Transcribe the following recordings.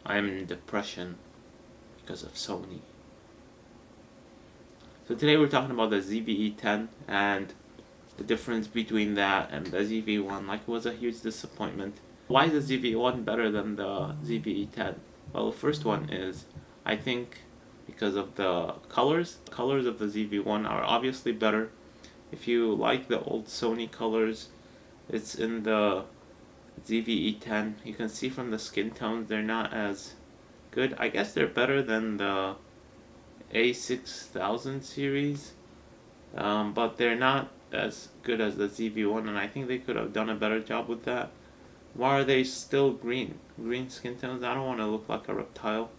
I'm in depression because of Sony. So today we're talking about the ZVE10 and the difference between that and the ZV1. Like, it was a huge disappointment. Why is the ZV1 better than the ZVE10? Well, the first one is, I think, because of the colors. The colors of the ZV1 are obviously better. If you like the old Sony colors, it's in the ZVE10. You can see from the skin tones they're not as good. I guess they're better than the A6000 series, but they're not as good as the ZV1, and I think they could have done a better job with that. Why are they still green? Green skin tones? I don't want to look like a reptile.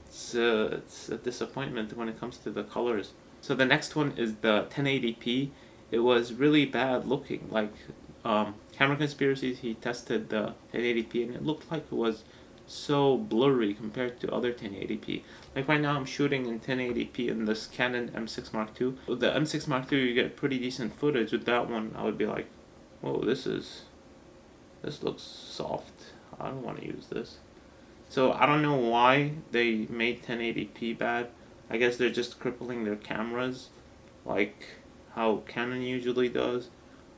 It's a disappointment when it comes to the colors. So the next one is the 1080p. It was really bad looking. Like, Camera Conspiracies, he tested the 1080p and it looked like it was so blurry compared to other 1080p. Like right now I'm shooting in 1080p in this Canon M6 Mark II. With the M6 Mark II you get pretty decent footage. With that one I would be like, whoa, this looks soft. I don't want to use this. So I don't know why they made 1080p bad. I guess they're just crippling their cameras like how Canon usually does.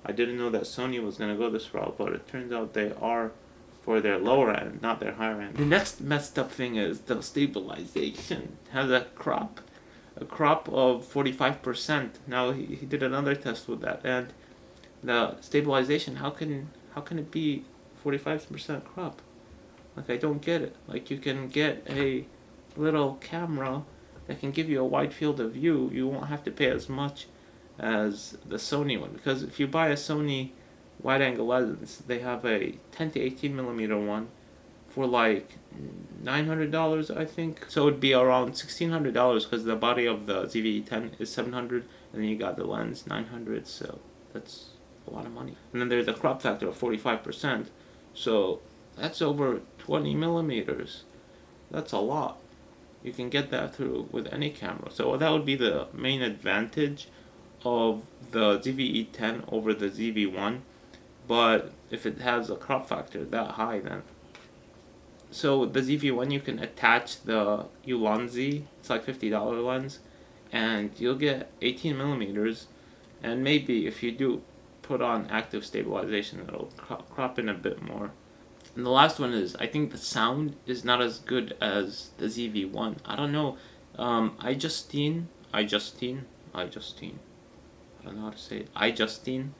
I didn't know that Sony was going to go this route, but it turns out they are for their lower end, not their higher end. The next messed up thing is the stabilization. It has a crop of 45%. Now he did another test with that, and the stabilization, how can it be 45% crop? Like, I don't get it. Like, you can get a little camera that can give you a wide field of view. You won't have to pay as much as the Sony one, because if you buy a Sony wide angle lens, they have a 10 to 18 millimeter one for like $900, I think. So it would be around $1,600, because the body of the ZVE10 is $700, and then you got the lens $900. So that's a lot of money. And then there's a crop factor of 45%. So that's over 20 millimeters. That's a lot. You can get that through with any camera. So that would be the main advantage of the ZVE10 over the ZV1. But if it has a crop factor that high, then so the ZV1 you can attach the Ulanzi, it's like $50 lens, and you'll get 18 millimeters, and maybe if you do put on active stabilization, it'll crop in a bit more. And the last one is, I think the sound is not as good as the ZV1. I don't know. I don't know how to say it. iJustine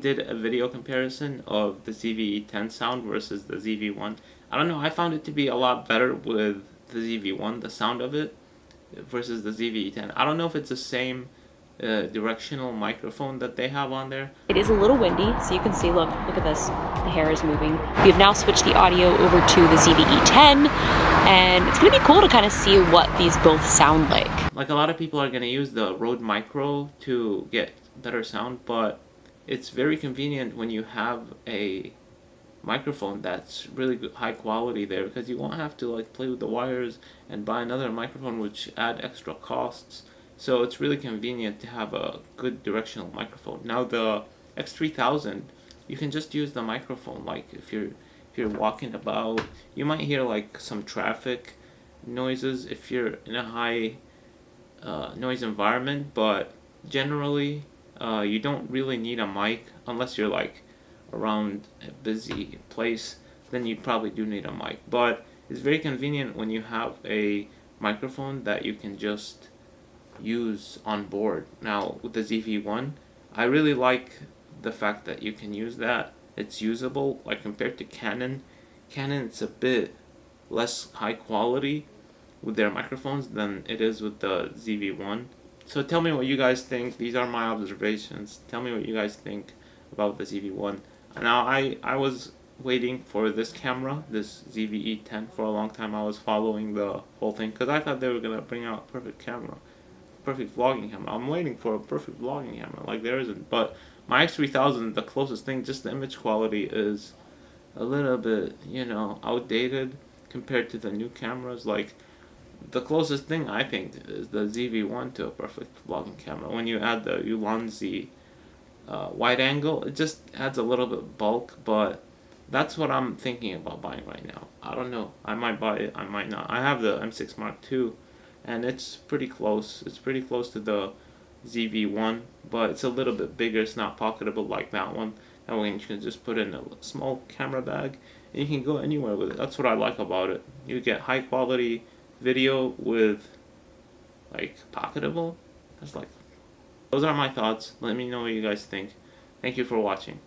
did a video comparison of the ZVE10 sound versus the ZV1. I don't know, I found it to be a lot better with the ZV1, the sound of it, versus the ZVE10. I don't know if it's the same directional microphone that they have on there. It is a little windy, so you can see, look at this, the hair is moving. We have now switched the audio over to the ZVE10, and it's going to be cool to kind of see what these both sound like. Like, a lot of people are going to use the Rode Micro to get better sound, but it's very convenient when you have a microphone that's really good, high quality there, because you won't have to like play with the wires and buy another microphone, which add extra costs. So it's really convenient to have a good directional microphone. Now the X3000, you can just use the microphone. Like if you're walking about, you might hear like some traffic noises if you're in a high noise environment, but generally you don't really need a mic unless you're like around a busy place. Then you probably do need a mic, but it's very convenient when you have a microphone that you can just use on board. Now with the ZV1, I really like the fact that you can use that. It's usable, like compared to Canon. It's a bit less high quality with their microphones than it is with the ZV1. So tell me what you guys think. These are my observations. Tell me what you guys think about the ZV1. Now I was waiting for this camera, this ZVE10, for a long time. I was following the whole thing because I thought they were gonna bring out a perfect camera, perfect vlogging camera. I'm waiting for a perfect vlogging camera, like there isn't. But my X3000, the closest thing, just the image quality is a little bit, outdated compared to the new cameras. Like the closest thing I think is the ZV1 to a perfect vlogging camera. When you add the Ulanzi wide angle, it just adds a little bit of bulk, but That's what I'm thinking about buying right now. I don't know. I might buy it. I might not. I have the M6 Mark II, and it's pretty close. It's pretty close to the ZV1, but it's a little bit bigger. It's not pocketable like that one. That one you can just put in a small camera bag, and you can go anywhere with it. That's what I like about it. You get high quality video with like pocketable. That's like, those are my thoughts. Let me know what you guys think. Thank you for watching.